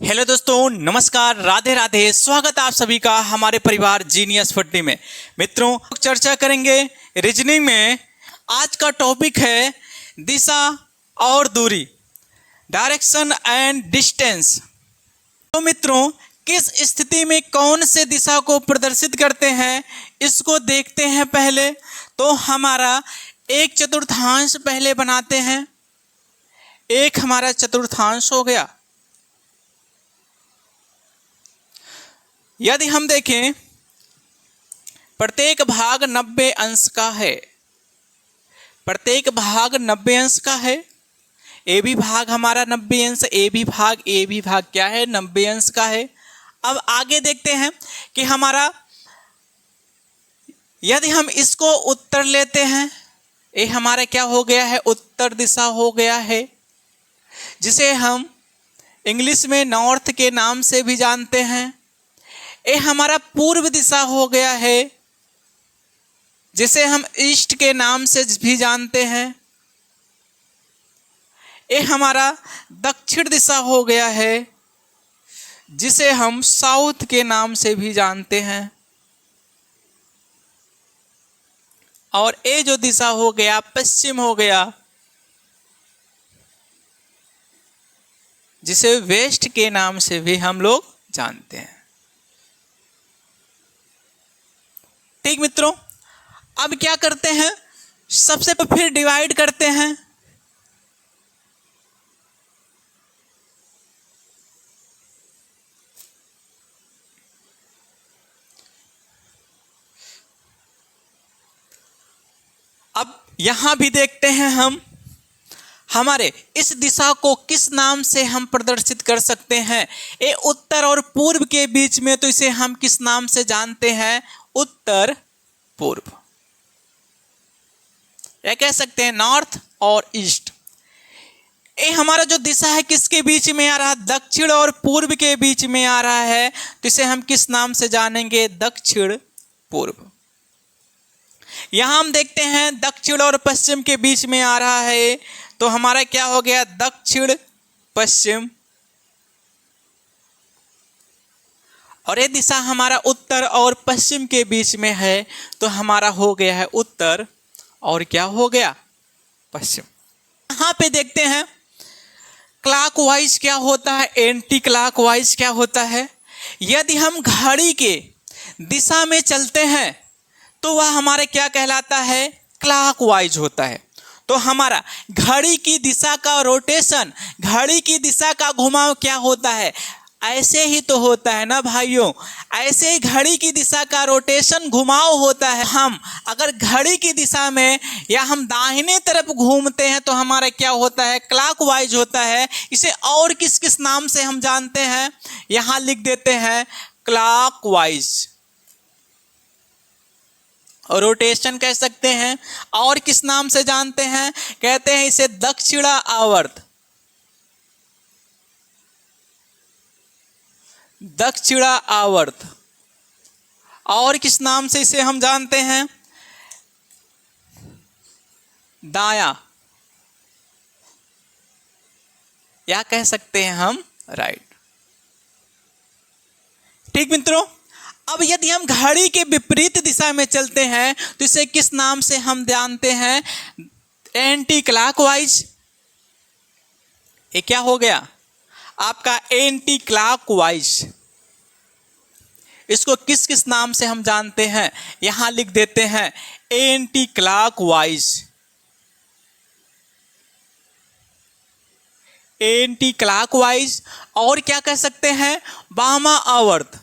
Hello दोस्तों, नमस्कार, राधे राधे। स्वागत आप सभी का हमारे परिवार जीनियस फुट्टी में। मित्रों, चर्चा करेंगे रीजनिंग में। आज का टॉपिक है दिशा और दूरी, डायरेक्शन एंड डिस्टेंस। तो मित्रों, किस स्थिति में कौन से दिशा को प्रदर्शित करते हैं इसको देखते हैं। पहले तो हमारा एक चतुर्थांश पहले बनाते हैं। एक हमारा चतुर्थांश हो गया। यदि हम देखें, प्रत्येक भाग 90 अंश का है। प्रत्येक भाग 90 अंश का है। ए भी भाग हमारा 90 अंश, ए भी भाग क्या है, 90 अंश का है। अब आगे देखते हैं कि हमारा, यदि हम इसको उत्तर लेते हैं, ये हमारा क्या हो गया है, उत्तर दिशा हो गया है, जिसे हम इंग्लिश में नॉर्थ के नाम से भी जानते हैं। ये हमारा पूर्व दिशा हो गया है, जिसे हम ईस्ट के नाम से भी जानते हैं। ये हमारा दक्षिण दिशा हो गया है, जिसे हम साउथ के नाम से भी जानते हैं। और ये जो दिशा हो गया, पश्चिम हो गया, जिसे वेस्ट के नाम से भी हम लोग जानते हैं। ठीक मित्रों, अब क्या करते हैं, सबसे तो फिर डिवाइड करते हैं। अब यहां भी देखते हैं हम, हमारे इस दिशा को किस नाम से हम प्रदर्शित कर सकते हैं। ये उत्तर और पूर्व के बीच में, तो इसे हम किस नाम से जानते हैं, उत्तर पूर्व, या कह सकते हैं नॉर्थ और ईस्ट। ये हमारा जो दिशा है किसके बीच में आ रहा है, दक्षिण और पूर्व के बीच में आ रहा है, तो इसे हम किस नाम से जानेंगे, दक्षिण पूर्व। यहां हम देखते हैं दक्षिण और पश्चिम के बीच में आ रहा है, तो हमारा क्या हो गया, दक्षिण पश्चिम। और ये दिशा हमारा उत्तर और पश्चिम के बीच में है, तो हमारा हो गया है उत्तर, और क्या हो गया, पश्चिम। यहां पे देखते हैं क्लॉकवाइज क्या होता है, एंटी क्लॉकवाइज क्या होता है। यदि हम घड़ी के दिशा में चलते हैं तो वह हमारे क्या कहलाता है, क्लॉकवाइज होता है। तो हमारा घड़ी की दिशा का रोटेशन, घड़ी की दिशा का घुमाव क्या होता है, ऐसे ही तो होता है ना भाइयों। ऐसे ही घड़ी की दिशा का रोटेशन, घुमाव होता है। हम अगर घड़ी की दिशा में या हम दाहिने तरफ घूमते हैं तो हमारा क्या होता है, क्लॉकवाइज होता है। इसे और किस किस नाम से हम जानते हैं, यहां लिख देते हैं, क्लॉकवाइज। और रोटेशन कह सकते हैं। और किस नाम से जानते हैं, कहते हैं इसे दक्षिणा आवर्त। दक्षिणा आवर्त। और किस नाम से इसे हम जानते हैं, दाया, या कह सकते हैं हम राइट। ठीक मित्रों, अब यदि हम घड़ी के विपरीत दिशा में चलते हैं तो इसे किस नाम से हम जानते हैं, एंटी क्लॉकवाइज। ये क्या हो गया आपका, एंटी क्लॉकवाइज। इसको किस किस नाम से हम जानते हैं, यहां लिख देते हैं, एंटी क्लॉकवाइज। Anti clockwise. और क्या कह सकते हैं, वामा आवर्त।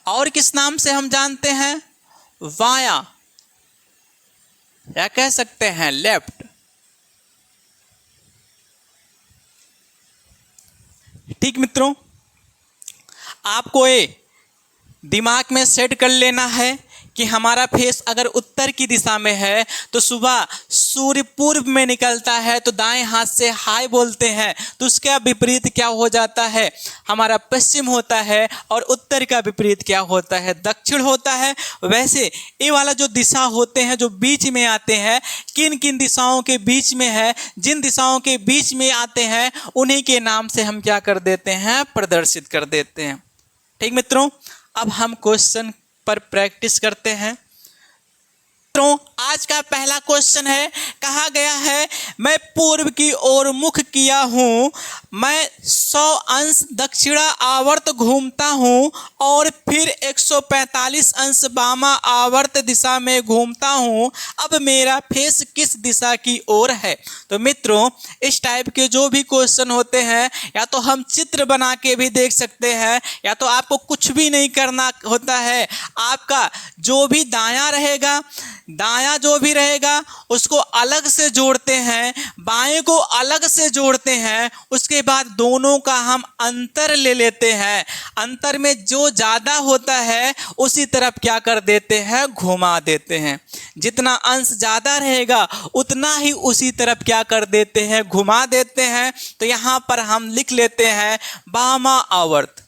और किस नाम से हम जानते हैं, वाया, या कह सकते हैं लेफ्ट। ठीक मित्रों, आपको ये दिमाग में सेट कर लेना है कि हमारा फेस अगर उत्तर की दिशा में है तो सुबह सूर्य पूर्व में निकलता है तो दाएं हाथ से हाय बोलते हैं, तो उसका विपरीत क्या हो जाता है, हमारा पश्चिम होता है, और उत्तर का विपरीत क्या होता है, दक्षिण होता है। वैसे ये वाला जो दिशा होते हैं जो बीच में आते हैं, किन किन दिशाओं के बीच में है, जिन दिशाओं के बीच में आते हैं उन्हीं के नाम से हम क्या कर देते हैं, प्रदर्शित कर देते हैं। ठीक मित्रों, अब हम क्वेश्चन पर प्रैक्टिस करते हैं। मित्रों, आज का पहला क्वेश्चन है, कहा गया है मैं पूर्व की ओर मुख किया हूं, मैं 100 अंश दक्षिणा आवर्त घूमता हूं और फिर 145 अंश वामा आवर्त दिशा में घूमता हूं, अब मेरा फेस किस दिशा की ओर है। तो मित्रों, इस टाइप के जो भी क्वेश्चन होते हैं या तो हम चित्र बना के भी देख सकते हैं, या तो आपको कुछ भी नहीं करना होता है, आपका जो भी दायां रहेगा, दायां जो भी रहेगा उसको अलग से जोड़ते हैं, बाएं को अलग से जोड़ते हैं, उसके बाद दोनों का हम अंतर ले लेते हैं, अंतर में जो ज़्यादा होता है उसी तरफ क्या कर देते हैं, घुमा देते हैं। जितना अंश ज़्यादा रहेगा उतना ही उसी तरफ क्या कर देते हैं, घुमा देते हैं। तो यहाँ पर हम लिख लेते हैं वामा आवर्त,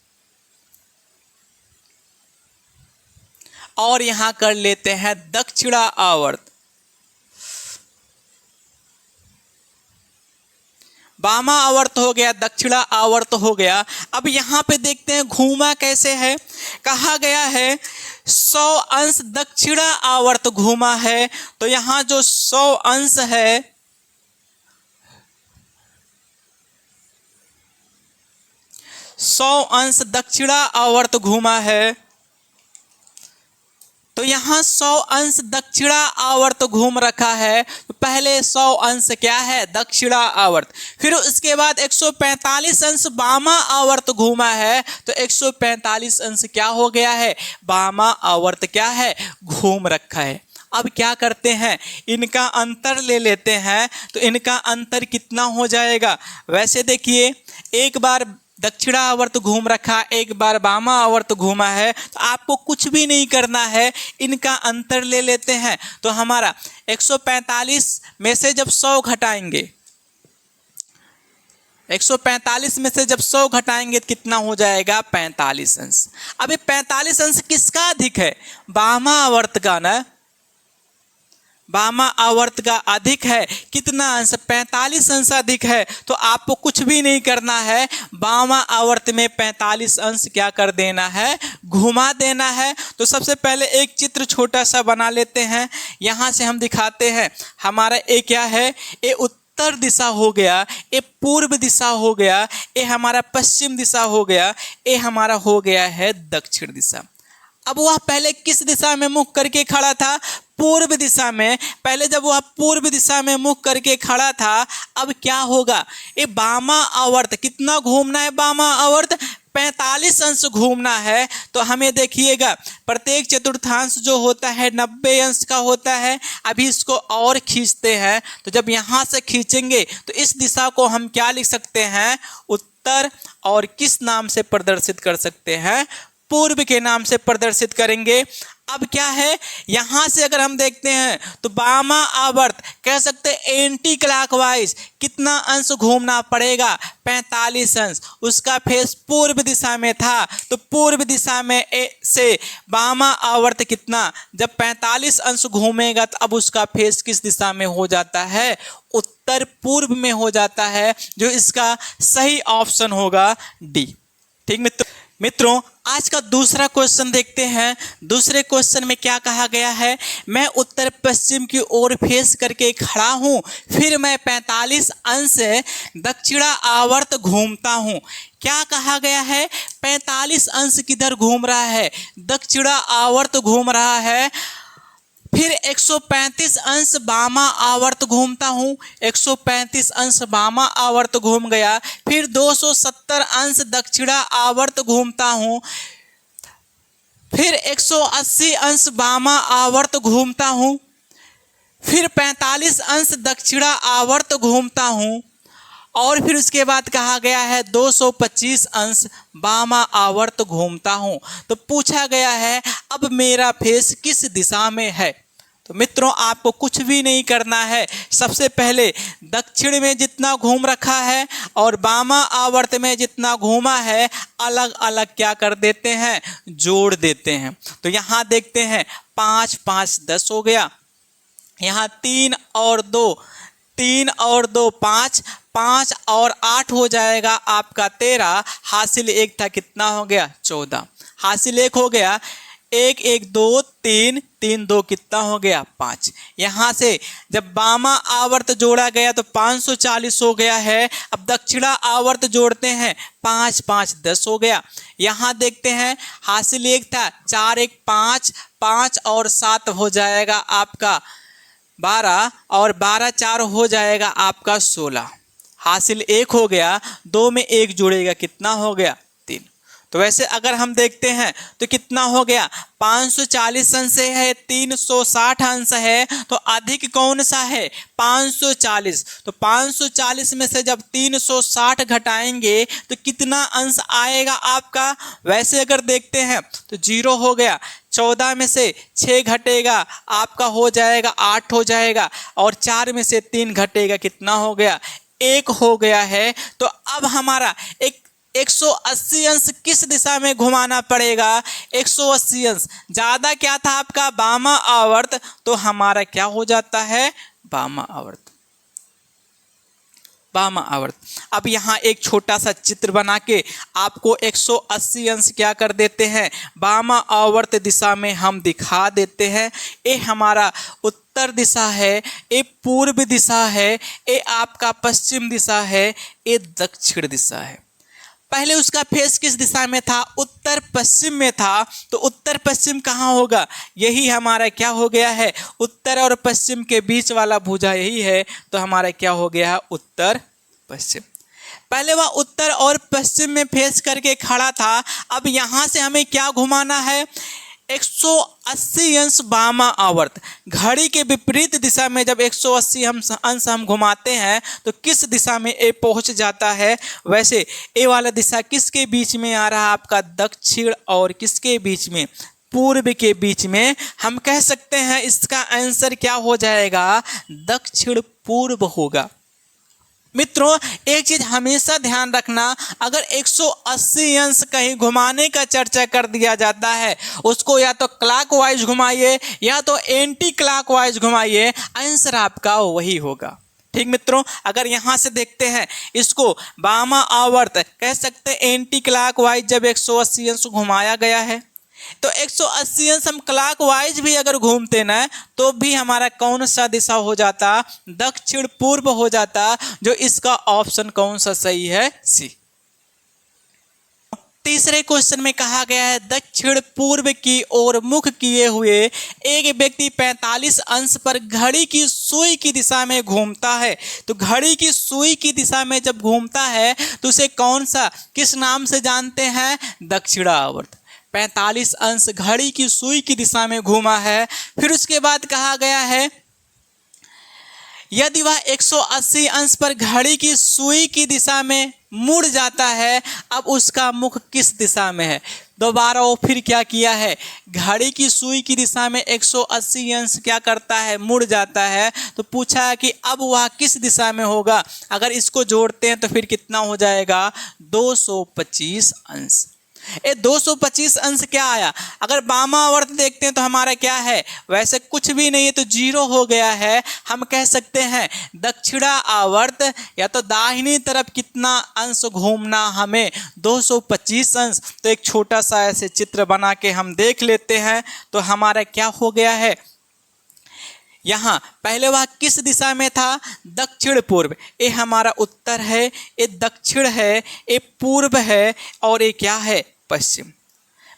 और यहां कर लेते हैं दक्षिणा आवर्त। वामा आवर्त हो गया, दक्षिणा आवर्त हो गया। अब यहां पे देखते हैं घूमा कैसे है। कहा गया है 100 अंश दक्षिणा आवर्त घूमा है, तो यहां जो 100 अंश है, 100 अंश दक्षिणा आवर्त घूमा है, तो यहाँ 100 अंश दक्षिणा आवर्त घूम रखा है। तो पहले 100 अंश क्या है, दक्षिणा आवर्त, फिर उसके बाद 145 अंश वामा आवर्त घूमा है, तो 145 अंश क्या हो गया है, वामा आवर्त क्या है, घूम रखा है। अब क्या करते हैं, इनका अंतर ले लेते हैं, तो इनका अंतर कितना हो जाएगा। वैसे देखिए, एक बार दक्षिणा आवर्त घूम रखा, एक बार वामा आवर्त घूमा है, तो आपको कुछ भी नहीं करना है, इनका अंतर ले लेते हैं। तो हमारा 145 में से जब 100 घटाएंगे, 145 में से जब 100 घटाएंगे तो कितना हो जाएगा, 45 अंश। अब ये 45 अंश किसका अधिक है, वामा आवर्त का ना, वामा आवर्त का अधिक है। कितना अंश, 45 अंश अधिक है। तो आपको कुछ भी नहीं करना है, वामा आवर्त में 45 अंश क्या कर देना है, घुमा देना है। तो सबसे पहले एक चित्र छोटा सा बना लेते हैं, यहाँ से हम दिखाते हैं। हमारा ये क्या है, ये उत्तर दिशा हो गया, ये पूर्व दिशा हो गया, ये हमारा पश्चिम दिशा हो गया, ये हमारा हो गया है दक्षिण दिशा। अब वह पहले किस दिशा में मुख करके खड़ा था, पूर्व दिशा में। पहले जब वह पूर्व दिशा में मुख करके खड़ा था, अब क्या होगा, ये वामा आवर्त कितना घूमना है, वामा आवर्त 45 अंश घूमना है। तो हमें देखिएगा, प्रत्येक चतुर्थांश जो होता है 90 अंश का होता है। अभी इसको और खींचते हैं, तो जब यहाँ से खींचेंगे तो इस दिशा को हम क्या लिख सकते हैं, उत्तर, और किस नाम से प्रदर्शित कर सकते हैं, पूर्व के नाम से प्रदर्शित करेंगे। अब क्या है, यहां से अगर हम देखते हैं तो वामा आवर्त कह सकते हैं एंटी क्लॉकवाइज कितना अंश घूमना पड़ेगा, 45 अंश। उसका फेस पूर्व दिशा में था, तो पूर्व दिशा में से वामा आवर्त कितना, जब 45 अंश घूमेगा तो अब उसका फेस किस दिशा में हो जाता है, उत्तर पूर्व में हो जाता है, जो इसका सही ऑप्शन होगा डी। ठीक मित्रों, आज का दूसरा क्वेश्चन देखते हैं। दूसरे क्वेश्चन में क्या कहा गया है, मैं उत्तर पश्चिम की ओर फेस करके खड़ा हूं, फिर मैं 45 अंश दक्षिणा आवर्त घूमता हूं। क्या कहा गया है, 45 अंश किधर घूम रहा है, दक्षिणा आवर्त घूम रहा है। फिर 135 अंश वामा आवर्त घूमता हूँ, 135 अंश वामा आवर्त घूम गया। फिर 270 अंश दक्षिणा आवर्त घूमता हूँ, फिर 180 अंश वामा आवर्त घूमता हूँ, फिर 45 अंश दक्षिणा आवर्त घूमता हूँ, और फिर उसके बाद कहा गया है 225 अंश बामा आवर्त घूमता हूं। तो पूछा गया है अब मेरा फेस किस दिशा में है। तो मित्रों आपको कुछ भी नहीं करना है, सबसे पहले दक्षिण में जितना घूम रखा है और बामा आवर्त में जितना घूमा है अलग अलग क्या कर देते हैं, जोड़ देते हैं। तो यहाँ देखते हैं 5 5 10 हो गया, यहाँ 3 और 2 5 5 और 8 हो जाएगा आपका 13, हासिल 1 था कितना हो गया 14, हासिल 1 हो गया 1 1 2 3 3 2 कितना हो गया 5। यहाँ से जब बामा आवर्त जोड़ा गया तो 540 हो गया है। अब दक्षिणा आवर्त जोड़ते हैं 5 5 10 हो गया। यहाँ देखते हैं हासिल 1 था 4 1 5 5 और 7 हो जाएगा आपका 12 और 12 4 हो जाएगा आपका 16, हासिल 1 हो गया, 2 में 1 जुड़ेगा कितना हो गया 3। तो वैसे अगर हम देखते हैं तो कितना हो गया 540 अंश है, 360 अंश है, तो अधिक कौन सा है 540। तो 540 में से जब 360 घटाएंगे तो कितना अंश आएगा आपका। वैसे अगर देखते हैं तो 0 हो गया, 14 में से 6 घटेगा आपका हो जाएगा 8 हो जाएगा, और 4 में से 3 घटेगा कितना हो गया 1 हो गया है। तो अब हमारा 180 अंश किस दिशा में घुमाना पड़ेगा, 180 अंश। ज़्यादा क्या था आपका बामा आवर्त, तो हमारा क्या हो जाता है बामा आवर्त, बामा आवर्त। अब यहाँ एक छोटा सा चित्र बना के आपको 180 अंश क्या कर देते हैं बामा आवर्त दिशा में हम दिखा देते हैं। ये हमारा उत्तर दिशा है, ये पूर्व दिशा है, ये आपका पश्चिम दिशा है, ये दक्षिण दिशा है। पहले उसका फेस किस दिशा में था, उत्तर पश्चिम में था। तो उत्तर पश्चिम कहाँ होगा, यही हमारा क्या हो गया है उत्तर और पश्चिम के बीच वाला भुजा यही है, तो हमारा क्या हो गया है उत्तर पश्चिम। पहले वह उत्तर और पश्चिम में फेस करके खड़ा था। अब यहाँ से हमें क्या घुमाना है 180 अंश बामा आवर्त। घड़ी के विपरीत दिशा में जब 180 अंश हम घुमाते हैं तो किस दिशा में ए पहुंच जाता है। वैसे ए वाला दिशा किसके बीच में आ रहा है आपका दक्षिण और किसके बीच में पूर्व के बीच में। हम कह सकते हैं इसका आंसर क्या हो जाएगा दक्षिण पूर्व होगा। मित्रों एक चीज हमेशा ध्यान रखना, अगर 180 अंश कहीं घुमाने का चर्चा कर दिया जाता है उसको या तो क्लॉकवाइज घुमाइए या तो एंटी क्लॉकवाइज घुमाइए, आंसर आपका वही होगा। ठीक मित्रों, अगर यहाँ से देखते हैं इसको बामा आवर्त कह सकते हैं एंटी क्लॉकवाइज जब 180 अंश घुमाया गया है, तो 180 अंश हम क्लॉकवाइज भी अगर घूमते ना तो भी हमारा कौन सा दिशा हो जाता दक्षिण पूर्व हो जाता, जो इसका ऑप्शन कौन सा सही है सी। तीसरे क्वेश्चन में कहा गया है दक्षिण पूर्व की ओर मुख किए हुए एक व्यक्ति 45 अंश पर घड़ी की सुई की दिशा में घूमता है। तो घड़ी की सुई की दिशा में जब घूमता है तो उसे कौन सा किस नाम से जानते हैं दक्षिणावर्त। 45 अंश घड़ी की सुई की दिशा में घूमा है। फिर उसके बाद कहा गया है यदि वह 180 अंश पर घड़ी की सुई की दिशा में मुड़ जाता है, अब उसका मुख किस दिशा में है। दोबारा वो फिर क्या किया है, घड़ी की सुई की दिशा में 180 अंश क्या करता है मुड़ जाता है, तो पूछा है कि अब वह किस दिशा में होगा। अगर इसको जोड़ते हैं तो फिर कितना हो जाएगा 225 अंश। ये 225 अंश क्या आया, अगर वामावर्त देखते हैं तो हमारा क्या है, वैसे कुछ भी नहीं है तो 0 हो गया है। हम कह सकते हैं दक्षिणा आवर्त या तो दाहिनी तरफ कितना अंश घूमना हमें 225 अंश। तो एक छोटा सा ऐसे चित्र बना के हम देख लेते हैं तो हमारा क्या हो गया है, यहाँ पहले वह किस दिशा में था दक्षिण पूर्व, ये हमारा उत्तर है, ये दक्षिण है, ये पूर्व है और ये क्या है पश्चिम।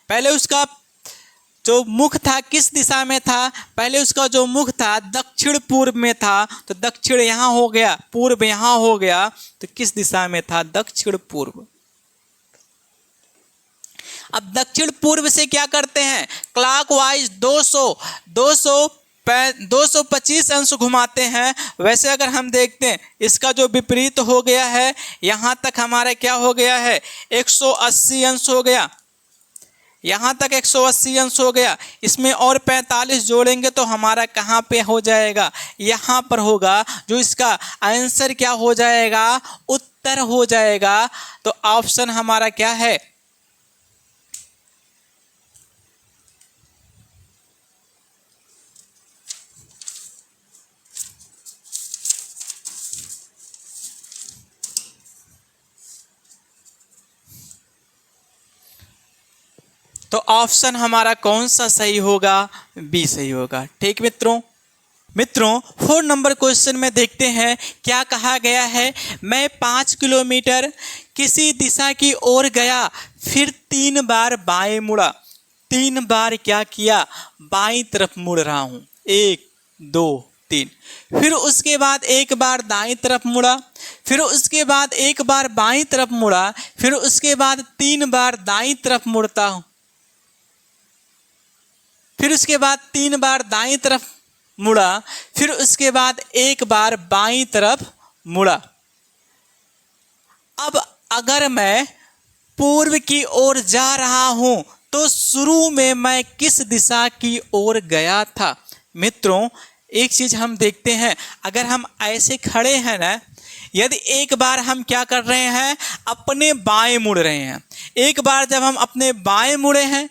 पहले उसका जो मुख था किस दिशा में था, पहले उसका जो मुख था दक्षिण पूर्व में था, तो दक्षिण यहाँ हो गया पूर्व यहाँ हो गया, तो किस दिशा में था दक्षिण पूर्व। अब दक्षिण पूर्व से क्या करते हैं क्लॉकवाइज 200 225 अंश घुमाते हैं, वैसे अगर हम देखते हैं इसका जो विपरीत हो गया है, यहाँ तक हमारा क्या हो गया है, 180 अंश हो गया, यहाँ तक 180 अंश हो गया। इसमें और 45 जोड़ेंगे तो हमारा कहाँ पे हो जाएगा, यहाँ पर होगा, जो इसका आंसर क्या हो जाएगा, उत्तर हो जाएगा। तो ऑप्शन हमारा क्या है, तो ऑप्शन हमारा कौन सा सही होगा, बी सही होगा। ठीक मित्रों 4 नंबर क्वेश्चन में देखते हैं क्या कहा गया है। मैं 5 किलोमीटर किसी दिशा की ओर गया, फिर 3 बार बाएं मुड़ा। 3 बार क्या किया, बाईं तरफ मुड़ रहा हूँ, 1 2 3। फिर उसके बाद 1 बार दाईं तरफ मुड़ा, फिर उसके बाद 1 बार बाईं तरफ मुड़ा, फिर उसके बाद 3 बार दाईं तरफ मुड़ता हूँ, फिर उसके बाद 3 बार दाईं तरफ मुड़ा, फिर उसके बाद 1 बार बाईं तरफ मुड़ा। अब अगर मैं पूर्व की ओर जा रहा हूं तो शुरू में मैं किस दिशा की ओर गया था। मित्रों एक चीज हम देखते हैं, अगर हम ऐसे खड़े हैं ना, यदि एक बार हम क्या कर रहे हैं, अपने बाएं मुड़ रहे हैं, एक बार जब हम अपने बाएं मुड़े हैं,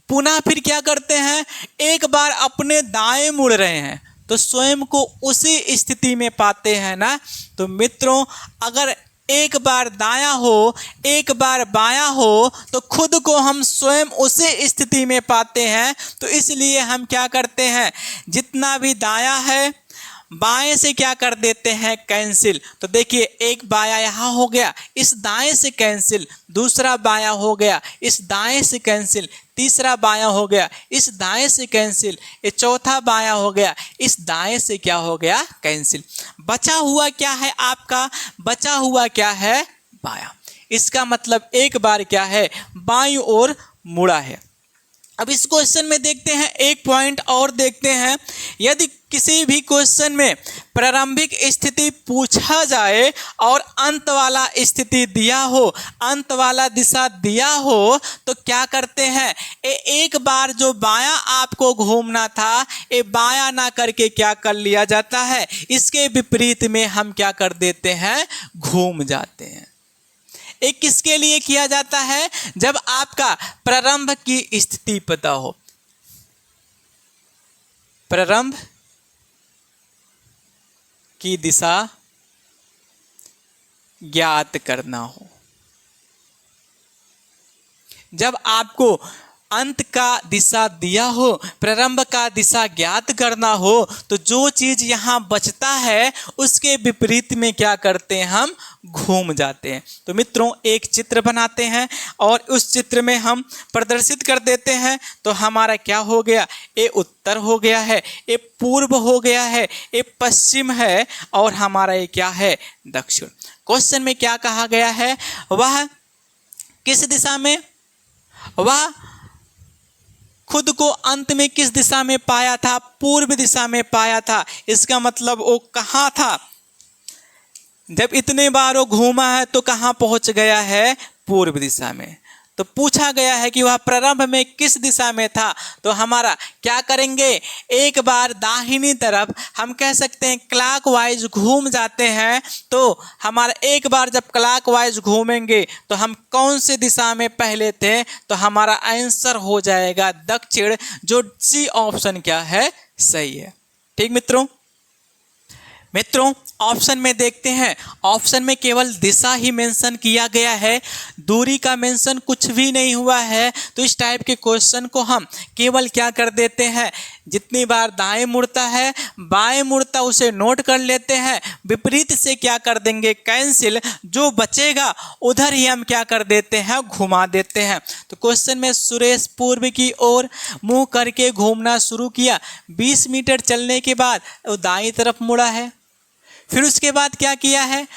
पुनः फिर क्या करते हैं, एक बार अपने दाएं मुड़ रहे हैं, तो स्वयं को उसी स्थिति में पाते हैं ना। तो मित्रों अगर एक बार दायां हो, एक बार बायां हो, तो खुद को हम स्वयं उसी स्थिति में पाते हैं। तो इसलिए हम क्या करते हैं, जितना भी दायां है बाएं से क्या कर देते हैं, कैंसिल। तो देखिए एक बायां यहाँ हो गया, इस दाएं से कैंसिल, दूसरा बायां हो गया, इस दाएं से कैंसिल, तीसरा बायां हो गया, इस दाएं से कैंसिल, ये चौथा बायां हो गया, इस दाएं से क्या हो गया, कैंसिल। बचा हुआ क्या है आपका, बचा हुआ क्या है, बायां। इसका मतलब एक बार क्या है, बाईं ओर मुड़ा है। अब इस क्वेश्चन में देखते हैं एक पॉइंट और देखते हैं, यदि किसी भी क्वेश्चन में प्रारंभिक स्थिति पूछा जाए और अंत वाला स्थिति दिया हो, अंत वाला दिशा दिया हो, तो क्या करते हैं, एक बार जो बायां आपको घूमना था, ये बायां ना करके क्या कर लिया जाता है, इसके विपरीत में हम क्या कर देते हैं, घूम जाते हैं। एक किसके लिए किया जाता है, जब आपका प्रारंभ की स्थिति पता हो, प्रारंभ की दिशा ज्ञात करना हो। जब आपको अंत का दिशा दिया हो, प्रारंभ का दिशा ज्ञात करना हो, तो जो चीज यहां बचता है उसके विपरीत में क्या करते हैं, हम घूम जाते हैं। तो मित्रों एक चित्र बनाते हैं और उस चित्र में हम प्रदर्शित कर देते हैं। तो हमारा क्या हो गया, ये उत्तर हो गया है, ये पूर्व हो गया है, ये पश्चिम है, और हमारा ये क्या है, दक्षिण। क्वेश्चन में क्या कहा गया है, वह किस दिशा में, वह खुद को अंत में किस दिशा में पाया था, पूर्व दिशा में पाया था। इसका मतलब वो कहाँ था, जब इतने बार वो घूमा है तो कहाँ पहुंच गया है, पूर्व दिशा में। तो पूछा गया है कि वह प्रारंभ में किस दिशा में था। तो हमारा क्या करेंगे, एक बार दाहिनी तरफ, हम कह सकते हैं क्लॉकवाइज घूम जाते हैं। तो हमारा एक बार जब क्लॉकवाइज घूमेंगे तो हम कौन से दिशा में पहले थे, तो हमारा आंसर हो जाएगा दक्षिण, जो सी ऑप्शन क्या है, सही है। ठीक मित्रों ऑप्शन में देखते हैं, ऑप्शन में केवल दिशा ही मेंशन किया गया है, दूरी का मेंशन कुछ भी नहीं हुआ है। तो इस टाइप के क्वेश्चन को हम केवल क्या कर देते हैं, जितनी बार दाएं मुड़ता है, बाएं मुड़ता, उसे नोट कर लेते हैं, विपरीत से क्या कर देंगे, कैंसिल, जो बचेगा उधर ही हम क्या कर देते हैं, घुमा देते हैं। तो क्वेश्चन में सुरेश पूर्व की ओर मुंह करके घूमना शुरू किया, 20 मीटर चलने के बाद वो दाईं तरफ मुड़ा है। फिर उसके बाद क्या किया है,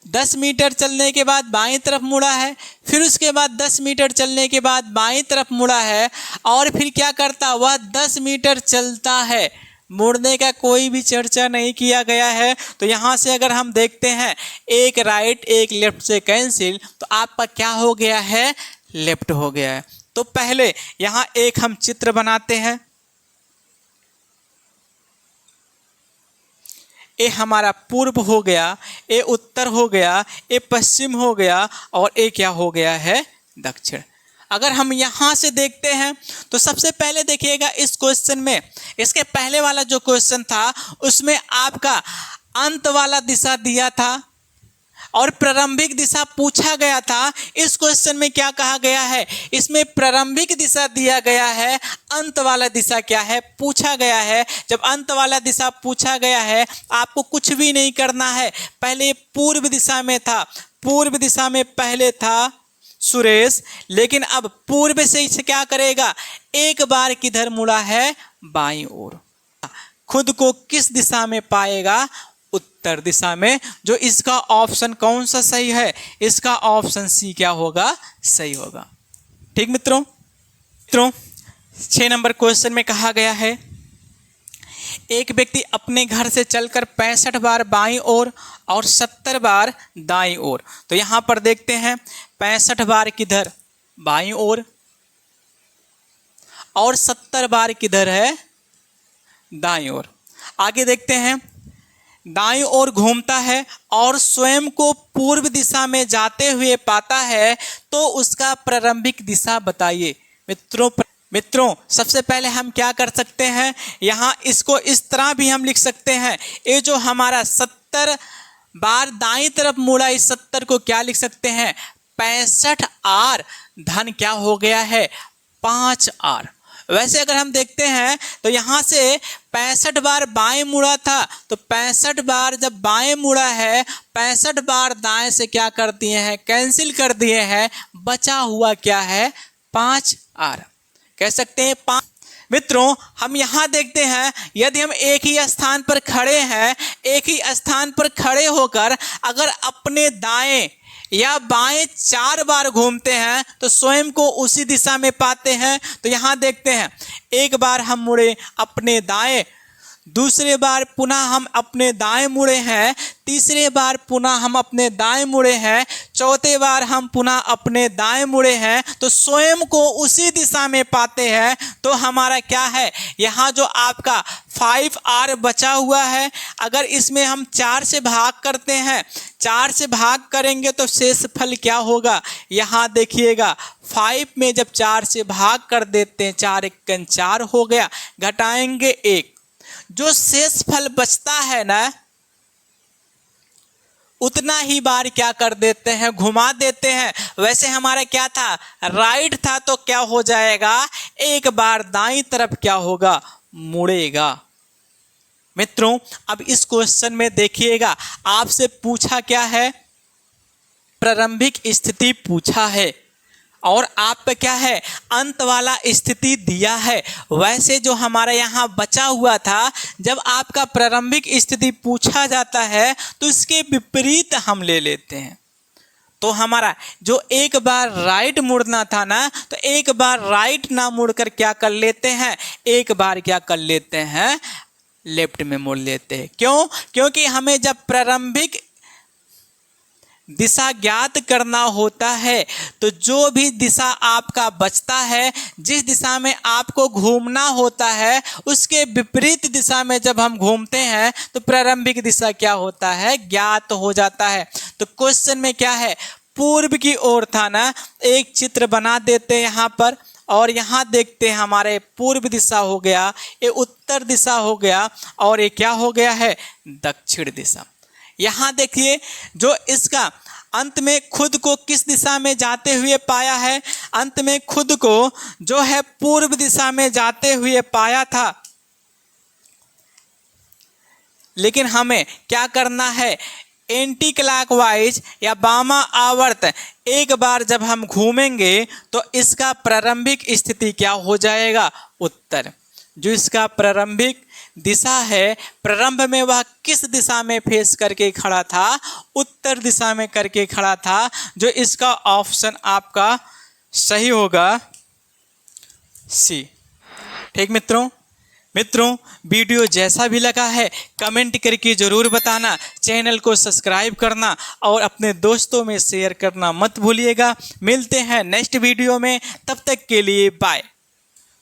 10 मीटर चलने के बाद बाईं तरफ मुड़ा है। फिर उसके बाद 10 मीटर चलने के बाद बाईं तरफ मुड़ा है। और फिर क्या करता, वह 10 मीटर चलता है, मुड़ने का कोई भी चर्चा नहीं किया गया है। तो यहाँ से अगर हम देखते हैं एक राइट एक लेफ्ट से कैंसिल, तो आपका क्या हो गया है, लेफ्ट हो गया है। तो पहले यहाँ एक हम चित्र बनाते हैं। ए हमारा पूर्व हो गया, ए उत्तर हो गया, ए पश्चिम हो गया और ए क्या हो गया है, दक्षिण। अगर हम यहाँ से देखते हैं तो सबसे पहले देखिएगा इस क्वेश्चन में, इसके पहले वाला जो क्वेश्चन था उसमें आपका अंत वाला दिशा दिया था और प्रारंभिक दिशा पूछा गया था। इस क्वेश्चन में क्या कहा गया है, इसमें प्रारंभिक दिशा दिया गया है, अंत वाला दिशा क्या है, पूछा गया है। जब अंत वाला दिशा पूछा गया है, आपको कुछ भी नहीं करना है। पहले पूर्व दिशा में था, पूर्व दिशा में पहले था सुरेश, लेकिन अब पूर्व से इसे क्या करेगा, एक बार किधर मुड़ा है, बाईं ओर। खुद को किस दिशा में पाएगा, उत्तर दिशा में। जो इसका ऑप्शन कौन सा सही है, इसका ऑप्शन सी क्या होगा, सही होगा। ठीक मित्रों, 6 नंबर क्वेश्चन में कहा गया है एक व्यक्ति अपने घर से चलकर 65 बार बाईं ओर और 70 बार दाईं ओर। तो यहाँ पर देखते हैं 65 बार किधर, बाईं ओर, और 70 बार किधर है, दाईं ओर। आगे देखते हैं दाईं ओर घूमता है और स्वयं को पूर्व दिशा में जाते हुए पाता है, तो उसका प्रारंभिक दिशा बताइए। मित्रों सबसे पहले हम क्या कर सकते हैं, यहाँ इसको इस तरह भी हम लिख सकते हैं, ये जो हमारा 70 बार दाईं तरफ मुड़ा, इस 70 को क्या लिख सकते हैं, 65 आर धन क्या हो गया है, 5 आर। वैसे अगर हम देखते हैं तो यहाँ से 65 बार बाएं मुड़ा था, तो 65 बार जब बाएं मुड़ा है, 65 बार दाएं से क्या कर दिए हैं, कैंसिल कर दिए हैं, बचा हुआ क्या है, 5 आर कह सकते हैं 5। मित्रों हम यहाँ देखते हैं, यदि हम एक ही स्थान पर खड़े हैं, एक ही स्थान पर खड़े होकर अगर अपने दाएं या बाएं 4 बार घूमते हैं तो स्वयं को उसी दिशा में पाते हैं। तो यहाँ देखते हैं, एक बार हम मुड़े अपने दाएं, दूसरे बार पुनः हम अपने दाएं मुड़े हैं, तीसरे बार पुनः हम अपने दाएं मुड़े हैं, चौथे बार हम पुनः अपने दाएं मुड़े हैं, तो स्वयं को उसी दिशा में पाते हैं। तो हमारा क्या है, यहाँ जो आपका 5 आर बचा हुआ है, अगर इसमें हम 4 से भाग करते हैं, 4 से भाग करेंगे तो शेष फल क्या होगा, यहाँ देखिएगा 5 में जब 4 से भाग कर देते हैं, 4 1 4 हो गया, घटाएंगे 1, जो शेष फल बचता है ना, उतना ही बार क्या कर देते हैं, घुमा देते हैं। वैसे हमारा क्या था, राइट था, तो क्या हो जाएगा, एक बार दाईं तरफ क्या होगा, मुड़ेगा। मित्रों अब इस क्वेश्चन में देखिएगा, आपसे पूछा क्या है, प्रारंभिक स्थिति पूछा है और आप पे क्या है, अंत वाला स्थिति दिया है। वैसे जो हमारा यहाँ बचा हुआ था, जब आपका प्रारंभिक स्थिति पूछा जाता है तो इसके विपरीत हम ले लेते हैं। तो हमारा जो एक बार राइट मुड़ना था ना, तो एक बार राइट ना मुड़कर क्या कर लेते हैं, एक बार क्या कर लेते हैं, लेफ्ट में मुड़ लेते हैं। क्यों, क्योंकि हमें जब प्रारंभिक दिशा ज्ञात करना होता है तो जो भी दिशा आपका बचता है, जिस दिशा में आपको घूमना होता है, उसके विपरीत दिशा में जब हम घूमते हैं तो प्रारंभिक दिशा क्या होता है, ज्ञात हो जाता है। तो क्वेश्चन में क्या है, पूर्व की ओर था ना, एक चित्र बना देते हैं यहाँ पर, और यहाँ देखते हैं हमारे पूर्व दिशा हो गया, ये उत्तर दिशा हो गया, और ये क्या हो गया है, दक्षिण दिशा। यहाँ देखिए जो इसका अंत में खुद को किस दिशा में जाते हुए पाया है, अंत में खुद को जो है पूर्व दिशा में जाते हुए पाया था, लेकिन हमें क्या करना है, एंटी क्लॉकवाइज या वामा आवर्त एक बार जब हम घूमेंगे तो इसका प्रारंभिक स्थिति क्या हो जाएगा, उत्तर। जो इसका प्रारंभिक दिशा है, प्रारंभ में वह किस दिशा में फेस करके खड़ा था, उत्तर दिशा में करके खड़ा था। जो इसका ऑप्शन आपका सही होगा सी। ठीक मित्रों, मित्रों, वीडियो जैसा भी लगा है कमेंट करके ज़रूर बताना, चैनल को सब्सक्राइब करना और अपने दोस्तों में शेयर करना मत भूलिएगा। मिलते हैं नेक्स्ट वीडियो में, तब तक के लिए बाय।